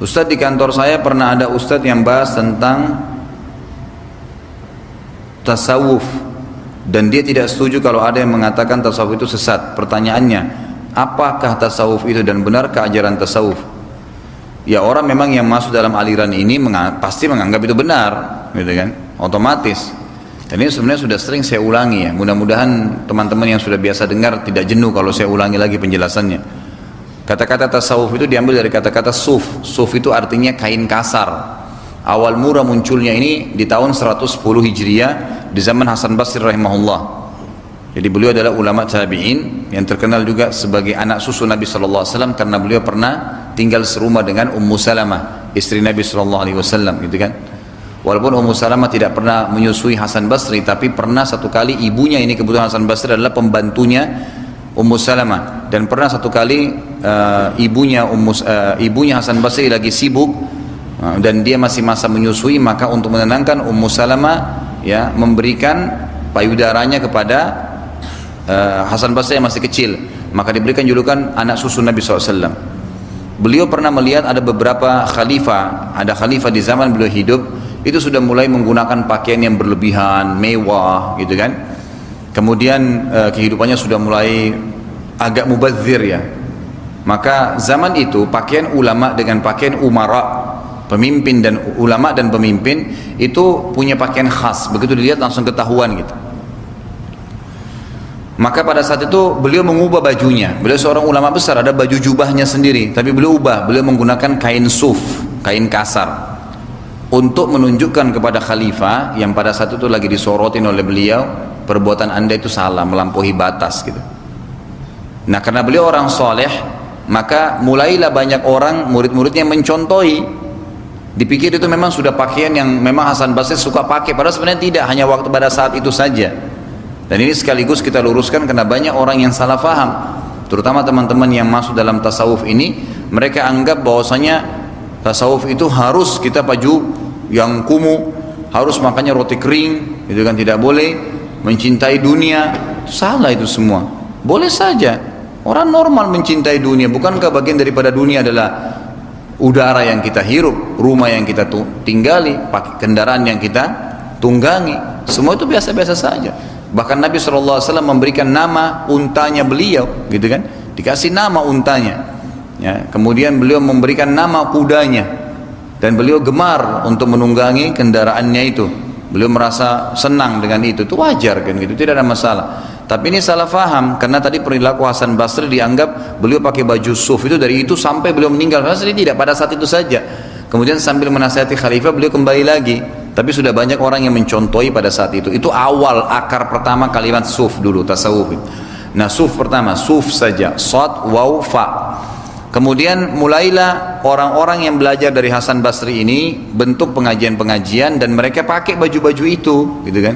Ustadz, di kantor saya pernah ada ustadz yang bahas tentang tasawuf dan dia tidak setuju kalau ada yang mengatakan tasawuf itu sesat. Pertanyaannya, apakah tasawuf itu dan benarkah ajaran tasawuf? Ya, orang memang yang masuk dalam aliran ini pasti menganggap itu benar, gitu kan? Otomatis. Dan ini sebenarnya sudah sering saya ulangi ya. Mudah-mudahan teman-teman yang sudah biasa dengar tidak jenuh kalau saya ulangi lagi penjelasannya. Kata-kata tasawuf itu diambil dari kata-kata suf. Suf itu artinya kain kasar. Awal mula munculnya ini di tahun 110 Hijriah di zaman Hasan Basri rahimahullah. Jadi beliau adalah ulama tabi'in yang terkenal juga sebagai anak susu Nabi SAW karena beliau pernah tinggal serumah dengan Ummu Salamah, istri Nabi SAW, gitu kan. Walaupun Ummu Salamah tidak pernah menyusui Hasan Basri, tapi pernah satu kali ibunya, ini kebetulan Hasan Basri adalah pembantunya Ummu Salamah, dan pernah satu kali ibunya Hasan Basri lagi sibuk dan dia masih masa menyusui, maka untuk menenangkan Ummu Salamah ya memberikan payudaranya kepada Hasan Basri yang masih kecil, maka diberikan julukan anak susu Nabi SAW. Beliau pernah melihat ada beberapa khalifah, ada khalifah di zaman beliau hidup itu sudah mulai menggunakan pakaian yang berlebihan, mewah, gitu kan. Kemudian kehidupannya sudah mulai agak mubadzir ya. Maka zaman itu pakaian ulama dengan pakaian umara, pemimpin dan ulama dan pemimpin itu punya pakaian khas. Begitu dilihat langsung ketahuan gitu. Maka pada saat itu beliau mengubah bajunya. Beliau seorang ulama besar, ada baju jubahnya sendiri, tapi beliau ubah. Beliau menggunakan kain suf, kain kasar, untuk menunjukkan kepada khalifah yang pada saat itu lagi disorotin oleh beliau, perbuatan anda itu salah, melampaui batas gitu. Nah, karena beliau orang soleh, maka mulailah banyak orang murid-muridnya mencontohi. Dipikir itu memang sudah pakaian yang memang Hasan Basri suka pakai, padahal sebenarnya tidak, hanya waktu pada saat itu saja. Dan ini sekaligus kita luruskan karena banyak orang yang salah faham, terutama teman-teman yang masuk dalam tasawuf ini. Mereka anggap bahwasanya tasawuf itu harus kita baju yang kumuh, harus makannya roti kering, itu kan, tidak boleh mencintai dunia. Salah itu semua. Boleh saja orang normal mencintai dunia. Bukankah bagian daripada dunia adalah udara yang kita hirup, rumah yang kita tinggali, kendaraan yang kita tunggangi? Semua itu biasa-biasa saja. Bahkan Nabi SAW memberikan nama untanya beliau, gitu kan, dikasih nama untanya ya. Kemudian beliau memberikan nama kudanya, dan beliau gemar untuk menunggangi kendaraannya itu. Beliau merasa senang dengan itu wajar kan gitu, tidak ada masalah. Tapi ini salah faham, karena tadi perilaku Hasan Basri dianggap beliau pakai baju suf itu dari itu sampai beliau meninggal. Padahal tidak, pada saat itu saja. Kemudian sambil menasihati khalifah beliau kembali lagi. Tapi sudah banyak orang yang mencontohi pada saat itu. Itu awal akar pertama kalimat suf dulu, tasawuf. Nah, suf pertama, suf saja, shad, waw, fa. Kemudian mulailah orang-orang yang belajar dari Hasan Basri ini bentuk pengajian-pengajian, dan mereka pakai baju-baju itu, gitu kan.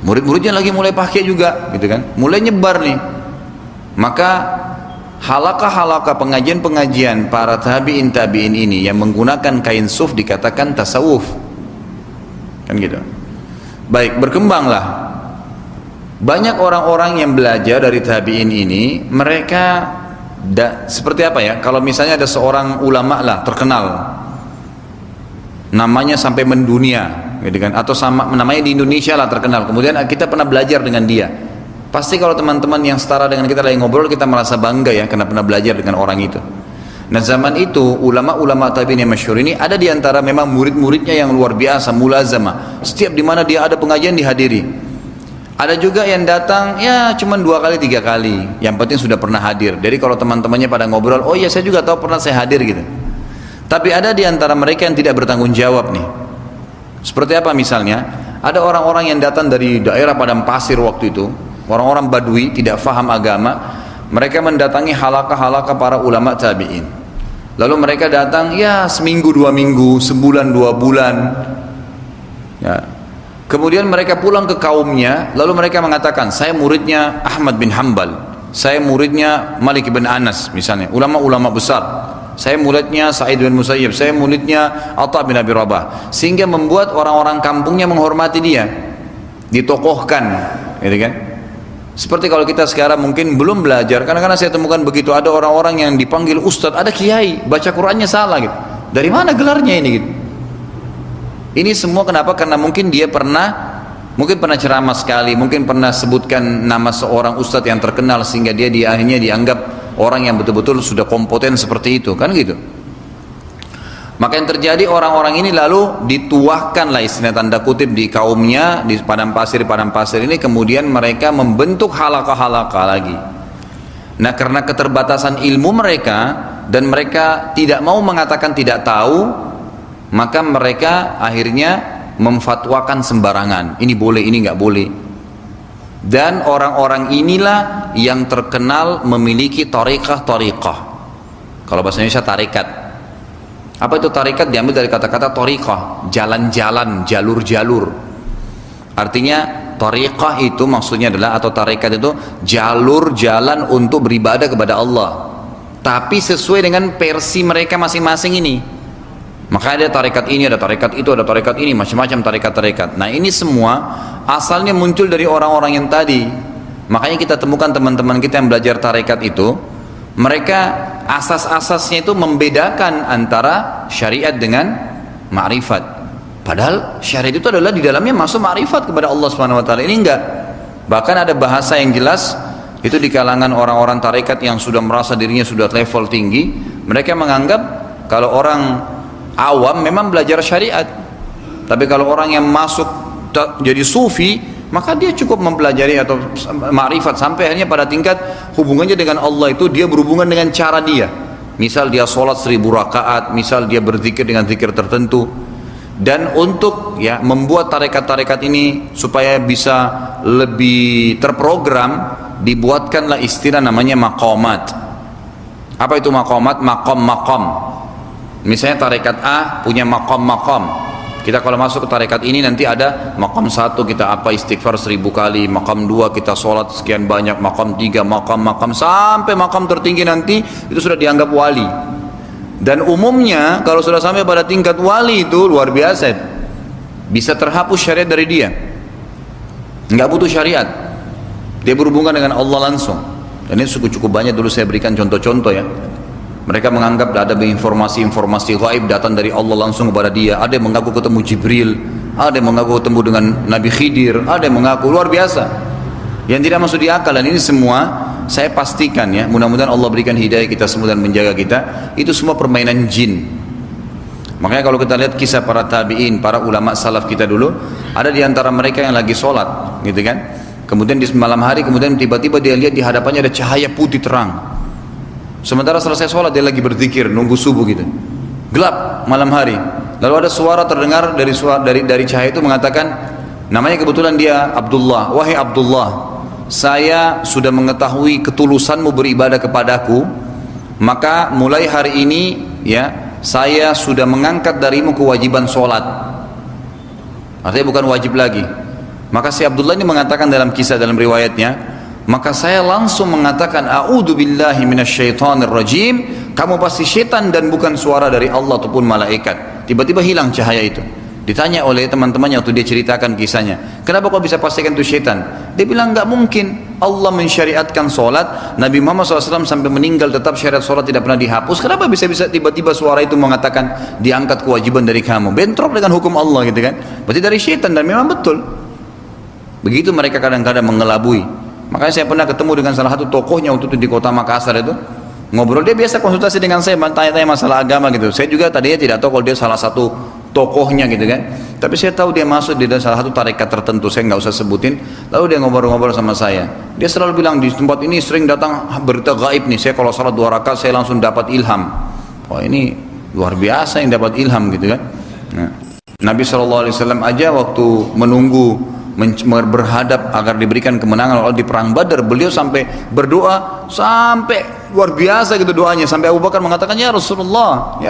Murid-muridnya lagi mulai pakai juga, gitu kan. Mulai nyebar nih. Maka halaqah-halaqah pengajian-pengajian para tabi'in ini yang menggunakan kain suf dikatakan tasawuf. Kan gitu. Baik, berkembanglah banyak orang-orang yang belajar dari tabi'in ini. Mereka seperti apa ya, kalau misalnya ada seorang ulama lah terkenal, namanya sampai mendunia, gitu kan, atau sama namanya di Indonesia lah terkenal, kemudian kita pernah belajar dengan dia, pasti kalau teman-teman yang setara dengan kita lagi ngobrol, kita merasa bangga ya karena pernah belajar dengan orang itu. Nah, zaman itu ulama-ulama tabi'in yang masyhur ini ada di antara memang murid-muridnya yang luar biasa, mulazamah. Setiap di mana dia ada pengajian dihadiri. Ada juga yang datang ya cuma 2 kali 3 kali, yang penting sudah pernah hadir. Jadi kalau teman-temannya pada ngobrol, oh iya saya juga tahu pernah saya hadir gitu. Tapi ada di antara mereka yang tidak bertanggung jawab nih. Seperti apa misalnya? Ada orang-orang yang datang dari daerah padang pasir waktu itu, orang-orang Badui tidak faham agama. Mereka mendatangi halaqah-halaqah para ulama tabi'in. Lalu mereka datang ya seminggu 2 minggu, sebulan 2 bulan ya. Kemudian mereka pulang ke kaumnya, lalu mereka mengatakan, saya muridnya Ahmad bin Hanbal, saya muridnya Malik bin Anas misalnya, ulama-ulama besar. Saya muridnya Sa'id bin Musayyib, saya muridnya Atha bin Abi Rabah. Sehingga membuat orang-orang kampungnya menghormati dia, ditokohkan, gitu kan? Seperti kalau kita sekarang mungkin belum belajar, kadang-kadang saya temukan begitu, ada orang-orang yang dipanggil ustadz, ada kiai, baca Qur'annya salah gitu. Dari mana gelarnya ini gitu? Ini semua kenapa? Karena mungkin dia pernah ceramah sekali, mungkin pernah sebutkan nama seorang ustadz yang terkenal sehingga dia akhirnya dianggap orang yang betul-betul sudah kompeten seperti itu, kan gitu. Maka yang terjadi, orang-orang ini lalu dituahkan lah istilah tanda kutip di kaumnya, di padang pasir ini, kemudian mereka membentuk halaqah-halaqah lagi. Nah, karena keterbatasan ilmu mereka dan mereka tidak mau mengatakan tidak tahu, maka mereka akhirnya memfatwakan sembarangan, ini boleh, ini nggak boleh. Dan orang-orang inilah yang terkenal memiliki tariqah. Kalau bahasa Indonesia tarekat. Apa itu tarekat? Diambil dari kata-kata tariqah, jalan-jalan, jalur-jalur. Artinya tariqah itu maksudnya adalah, atau tarekat itu jalur jalan untuk beribadah kepada Allah, tapi sesuai dengan versi mereka masing-masing ini. Maka ada tarekat ini, ada tarekat itu, ada tarekat ini, macam-macam tarekat-tarekat. Nah, ini semua asalnya muncul dari orang-orang yang tadi. Makanya kita temukan teman-teman kita yang belajar tarekat itu, mereka asas-asasnya itu membedakan antara syariat dengan ma'rifat. Padahal syariat itu adalah di dalamnya masuk ma'rifat kepada Allah Subhanahu wa taala. Ini enggak. Bahkan ada bahasa yang jelas itu di kalangan orang-orang tarekat yang sudah merasa dirinya sudah level tinggi, mereka menganggap kalau orang awam memang belajar syariat, tapi kalau orang yang masuk jadi sufi, maka dia cukup mempelajari atau ma'rifat sampai akhirnya pada tingkat hubungannya dengan Allah itu dia berhubungan dengan cara dia. Misal dia sholat 1000 rakaat, misal dia berzikir dengan zikir tertentu. Dan untuk ya membuat tarekat-tarekat ini supaya bisa lebih terprogram, dibuatkanlah istilah namanya maqamat. Apa itu maqamat? Maqam-maqam. Misalnya tarekat A punya maqam-maqam. Kita kalau masuk ke tarekat ini nanti ada maqam 1 kita apa istighfar 1000 kali, maqam 2 kita sholat sekian banyak, maqam 3 maqam sampai maqam tertinggi nanti itu sudah dianggap wali. Dan umumnya kalau sudah sampai pada tingkat wali itu luar biasa, bisa terhapus syariat dari dia, nggak butuh syariat, dia berhubungan dengan Allah langsung. Dan ini cukup banyak dulu saya berikan contoh-contoh ya. Mereka menganggap ada informasi-informasi gaib datang dari Allah langsung kepada dia. Ada yang mengaku ketemu Jibril, ada yang mengaku ketemu dengan Nabi Khidir, ada yang mengaku luar biasa yang tidak masuk di akal. Dan ini semua saya pastikan ya, mudah-mudahan Allah berikan hidayah kita semua dan menjaga kita, itu semua permainan jin. Makanya kalau kita lihat kisah para tabi'in, para ulama salaf kita dulu, ada di antara mereka yang lagi sholat gitu kan, kemudian di malam hari kemudian tiba-tiba dia lihat di hadapannya ada cahaya putih terang. Sementara selesai sholat dia lagi berzikir nunggu subuh gitu, gelap malam hari. Lalu ada suara terdengar dari cahaya itu mengatakan, namanya kebetulan dia Abdullah, wahai Abdullah, saya sudah mengetahui ketulusanmu beribadah kepadaku, maka mulai hari ini ya saya sudah mengangkat darimu kewajiban sholat. Artinya bukan wajib lagi. Maka si Abdullah ini mengatakan dalam kisah, dalam riwayatnya, maka saya langsung mengatakan a'udzu billahi minasyaitonir rajim, kamu pasti setan dan bukan suara dari Allah ataupun malaikat. Tiba-tiba hilang cahaya itu. Ditanya oleh teman-temannya waktu dia ceritakan kisahnya, kenapa kau bisa pastikan itu setan? Dia bilang nggak mungkin, Allah mensyariatkan sholat, Nabi Muhammad SAW sampai meninggal tetap syariat sholat tidak pernah dihapus. Kenapa bisa tiba-tiba suara itu mengatakan diangkat kewajiban dari kamu? Bentrok dengan hukum Allah gitu kan? Berarti dari setan, dan memang betul. Begitu mereka kadang-kadang mengelabui. Makanya saya pernah ketemu dengan salah satu tokohnya waktu itu di kota Makassar itu, ngobrol, dia biasa konsultasi dengan saya, tanya-tanya masalah agama gitu. Saya juga tadinya tidak tahu kalau dia salah satu tokohnya gitu kan, tapi saya tahu dia masuk di dalam salah satu tarekat tertentu, saya nggak usah sebutin. Lalu dia ngobrol-ngobrol sama saya, dia selalu bilang di tempat ini sering datang berita gaib nih, saya kalau salat 2 rakaat saya langsung dapat ilham. Wah, ini luar biasa yang dapat ilham gitu kan. Nah, Nabi SAW aja waktu menunggu berhadap agar diberikan kemenangan Allah di perang Badar, beliau sampai berdoa sampai luar biasa gitu doanya, sampai Abu Bakar mengatakan, ya Rasulullah,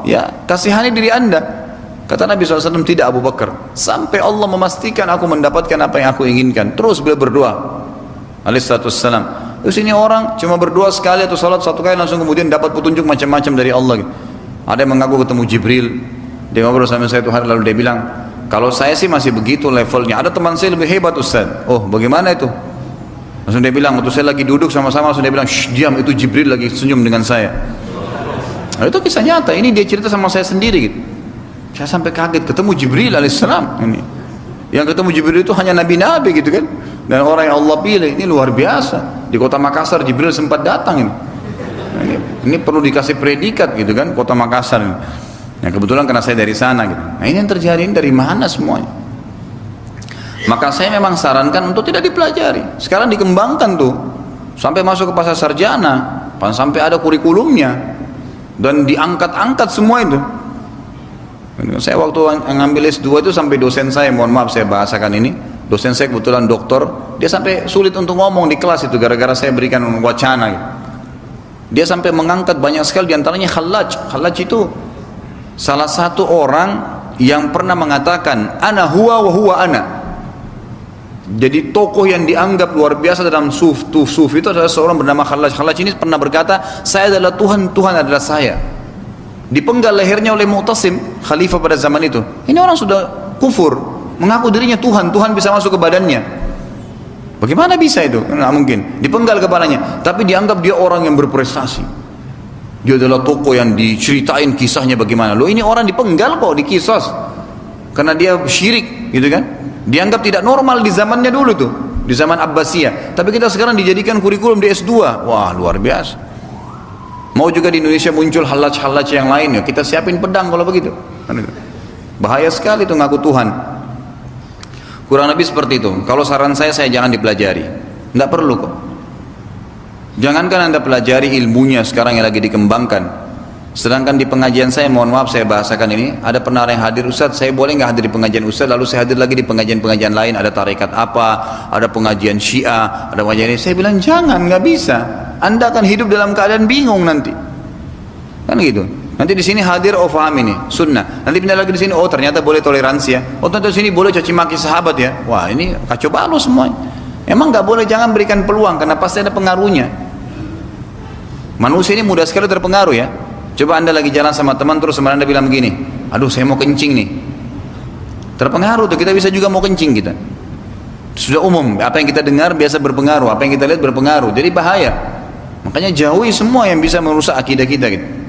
ya kasihani diri anda. Kata Nabi SAW, tidak Abu Bakar, sampai Allah memastikan aku mendapatkan apa yang aku inginkan. Terus beliau berdoa alaihissalam, Terus ini orang cuma berdoa sekali atau salat satu kali langsung kemudian dapat petunjuk macam-macam dari Allah gitu. Ada yang mengaku ketemu Jibril, dia ngobrol sama saya itu hari lalu, dia bilang, kalau saya sih masih begitu levelnya, ada teman saya lebih hebat Ustaz. Oh bagaimana itu? Langsung dia bilang, waktu saya lagi duduk sama-sama, langsung dia bilang, shh diam, itu Jibril lagi senyum dengan saya. Nah, itu kisah nyata, ini dia cerita sama saya sendiri gitu. Saya sampai kaget, ketemu Jibril alaihissalam ini. Yang ketemu Jibril itu hanya nabi-nabi gitu kan, dan orang yang Allah pilih, ini luar biasa. Di kota Makassar Jibril sempat datang ini. Nah, ini perlu dikasih predikat gitu kan, kota Makassar ini. Nah, kebetulan karena saya dari sana gitu. Nah, ini yang terjadi, ini dari mana semuanya? Maka saya memang sarankan untuk tidak dipelajari. Sekarang dikembangkan tuh, sampai masuk ke pasar sarjana, sampai ada kurikulumnya, dan diangkat-angkat semua itu. Saya waktu ngambil S2 itu sampai dosen saya, mohon maaf saya bahasakan ini, dosen saya kebetulan doktor, dia sampai sulit untuk ngomong di kelas itu gara-gara saya berikan wacana gitu. Dia sampai mengangkat banyak sekali, diantaranya Khallaj. Khallaj itu salah satu orang yang pernah mengatakan ana huwa wa huwa ana. Jadi tokoh yang dianggap luar biasa dalam sufi itu adalah seorang bernama Khallaj. Khallaj ini pernah berkata, saya adalah Tuhan, Tuhan adalah saya. Dipenggal lehernya oleh Mu'tasim, khalifah pada zaman itu. Ini orang sudah kufur, mengaku dirinya Tuhan, Tuhan bisa masuk ke badannya. Bagaimana bisa itu? Nggak mungkin. Dipenggal kepalanya, tapi dianggap dia orang yang berprestasi. Dia adalah tokoh yang diceritain kisahnya bagaimana. Loh ini orang dipenggal kok, dikisos. Karena dia syirik, gitu kan? Dianggap tidak normal di zamannya dulu tuh, di zaman Abbasiyah. Tapi kita sekarang dijadikan kurikulum di S2. Wah luar biasa. Mau juga di Indonesia muncul halaj-halaj yang lain ya, kita siapin pedang kalau begitu. Bahaya sekali tuh ngaku Tuhan. Kurang lebih seperti itu. Kalau saran saya jangan dipelajari. Nggak perlu kok. Jangankan Anda pelajari ilmunya sekarang yang lagi dikembangkan. Sedangkan di pengajian saya, mohon maaf saya bahasakan ini, ada penara yang hadir, Ustaz saya boleh nggak hadir di pengajian Ustaz, lalu saya hadir lagi di pengajian-pengajian lain, ada tarekat apa, ada pengajian Syiah, ada pengajian ini. Saya bilang jangan, nggak bisa. Anda akan hidup dalam keadaan bingung nanti, kan gitu. Nanti di sini hadir, oh faham ini sunnah, nanti pindah lagi di sini, oh ternyata boleh toleransi ya, oh ternyata di sini boleh caci maki sahabat ya. Wah ini kacau balau semuanya. Emang nggak boleh, jangan berikan peluang karena pasti ada pengaruhnya. Manusia ini mudah sekali terpengaruh ya. Coba Anda lagi jalan sama teman terus sama Anda bilang begini, aduh saya mau kencing nih. Terpengaruh tuh, kita bisa juga mau kencing kita. Sudah umum, apa yang kita dengar biasa berpengaruh, apa yang kita lihat berpengaruh. Jadi bahaya. Makanya jauhi semua yang bisa merusak akidah kita gitu.